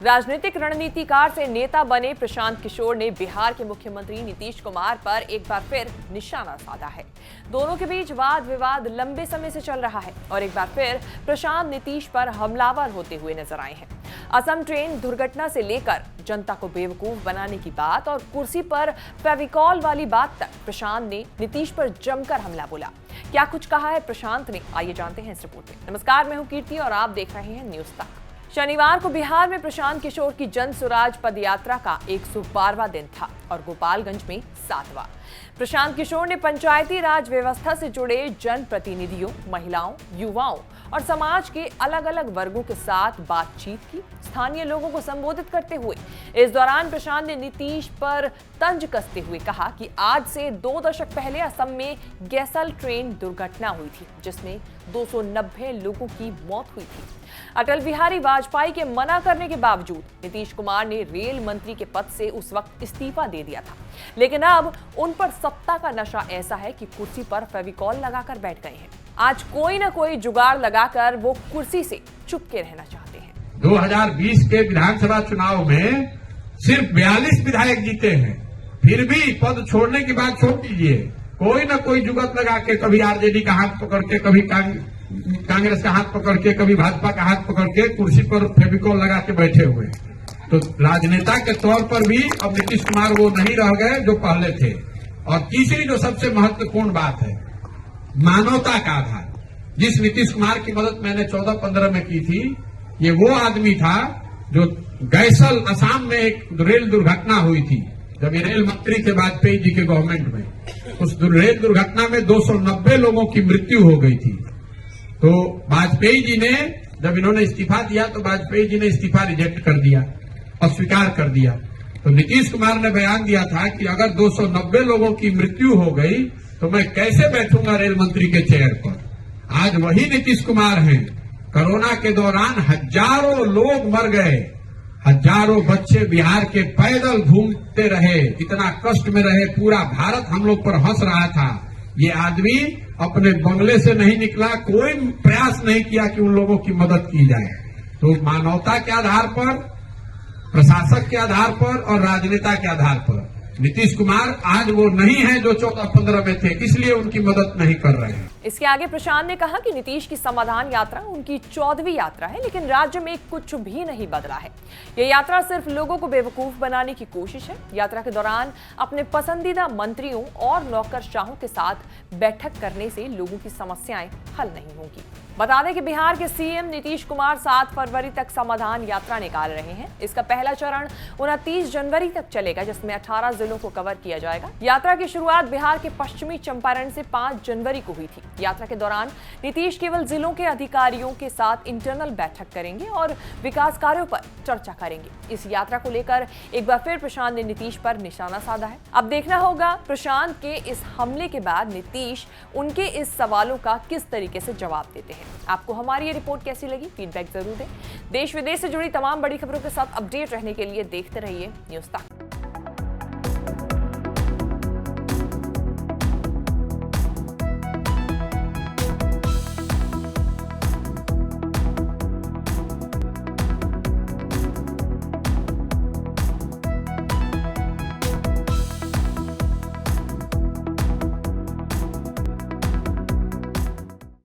राजनीतिक रणनीतिकार से नेता बने प्रशांत किशोर ने बिहार के मुख्यमंत्री नीतीश कुमार पर एक बार फिर निशाना साधा है। दोनों के बीच वाद विवाद लंबे समय से चल रहा है और एक बार फिर प्रशांत नीतीश पर हमलावर होते हुए नजर आए हैं। असम ट्रेन दुर्घटना से लेकर जनता को बेवकूफ बनाने की बात और कुर्सी पर फेविकॉल वाली बात तक प्रशांत ने नीतीश पर जमकर हमला बोला। क्या कुछ कहा है प्रशांत ने, आइए जानते हैं इस रिपोर्ट में। नमस्कार, मैं हूं कीर्ति और आप देख रहे हैं न्यूज तक। शनिवार को बिहार में प्रशांत किशोर की जन स्वराज पदयात्रा का 112वां दिन था और गोपालगंज में 7वां। प्रशांत किशोर ने पंचायती राज व्यवस्था से जुड़े जनप्रतिनिधियों, महिलाओं, युवाओं और समाज के अलग अलग वर्गों के साथ बातचीत की। स्थानीय लोगों को संबोधित करते हुए इस दौरान प्रशांत ने नीतीश पर तंज कसते हुए कहा कि आज से 2 दशक पहले असम में गैसल ट्रेन दुर्घटना हुई थी, जिसमें 290 लोगों की मौत हुई थी। अटल बिहारी वाजपेयी के मना करने के बावजूद नीतीश कुमार ने रेल मंत्री के पद से उस वक्त इस्तीफा दे दिया था, लेकिन अब उन पर सत्ता का नशा ऐसा है कि कुर्सी पर फेविकॉल लगाकर बैठ गए हैं। आज कोई ना कोई जुगाड़ लगाकर वो कुर्सी से चुपके रहना चाहते हैं। 2020 के विधानसभा चुनाव में सिर्फ 42 विधायक जीते हैं, फिर भी पद छोड़ने की बात छोड़ दीजिए, कोई ना कोई जुगत लगा के कभी आरजेडी का हाथ पकड़ के, कभी कांग्रेस का हाथ पकड़ के, कभी भाजपा का हाथ पकड़ के कुर्सी पर फेविकॉल लगा के बैठे हुए। तो राजनेता के तौर पर भी अब नीतीश कुमार वो नहीं रह गए जो पहले थे। और तीसरी जो सबसे महत्वपूर्ण बात है, मानवता का आधार। जिस नीतीश कुमार की मदद मैंने 14-15 में की थी, ये वो आदमी था जो गैसल असम में एक रेल दुर्घटना हुई थी, जब ये रेल मंत्री थे वाजपेयी जी के गवर्नमेंट में। उस रेल दुर्घटना में 290 लोगों की मृत्यु हो गई थी। तो वाजपेयी जी ने, जब इन्होंने इस्तीफा दिया तो वाजपेयी जी ने इस्तीफा रिजेक्ट कर दिया, अस्वीकार कर दिया। तो नीतीश कुमार ने बयान दिया था कि अगर 290 लोगों की मृत्यु हो गई तो मैं कैसे बैठूंगा रेल मंत्री के चेयर पर। आज वही नीतीश कुमार हैं। कोरोना के दौरान हजारों लोग मर गए, हजारों बच्चे बिहार के पैदल घूमते रहे, इतना कष्ट में रहे, पूरा भारत हम लोग पर हंस रहा था। ये आदमी अपने बंगले से नहीं निकला, कोई प्रयास नहीं किया कि उन लोगों की मदद की जाए। तो मानवता के आधार पर, प्रशासक के आधार पर और राजनेता के आधार पर नीतीश कुमार आज वो नहीं है जो 14-15 में थे, इसलिए उनकी मदद नहीं कर रहे हैं। इसके आगे प्रशांत ने कहा कि नीतीश की समाधान यात्रा उनकी 14वीं यात्रा है, लेकिन राज्य में कुछ भी नहीं बदला है। यह यात्रा सिर्फ लोगों को बेवकूफ बनाने की कोशिश है। यात्रा के दौरान अपने पसंदीदा मंत्रियों और नौकरशाहों के साथ बैठक करने से लोगों की समस्याएं हल नहीं होंगी। बता दें कि बिहार के सीएम नीतीश कुमार 7 फरवरी तक समाधान यात्रा निकाल रहे हैं। इसका पहला चरण 29 जनवरी तक चलेगा, जिसमें 18 जिलों को कवर किया जाएगा। यात्रा की शुरुआत बिहार के पश्चिमी चंपारण से 5 जनवरी को हुई थी। यात्रा के दौरान नीतीश केवल जिलों के अधिकारियों के साथ इंटरनल बैठक करेंगे और विकास कार्यों पर चर्चा करेंगे। इस यात्रा को लेकर एक बार फिर प्रशांत ने नीतीश पर निशाना साधा है। अब देखना होगा प्रशांत के इस हमले के बाद नीतीश उनके इस सवालों का किस तरीके से जवाब देते हैं। आपको हमारी ये रिपोर्ट कैसी लगी, फीडबैक जरूर दें। देश विदेश से जुड़ी तमाम बड़ी खबरों के साथ अपडेट रहने के लिए देखते रहिए न्यूज तक।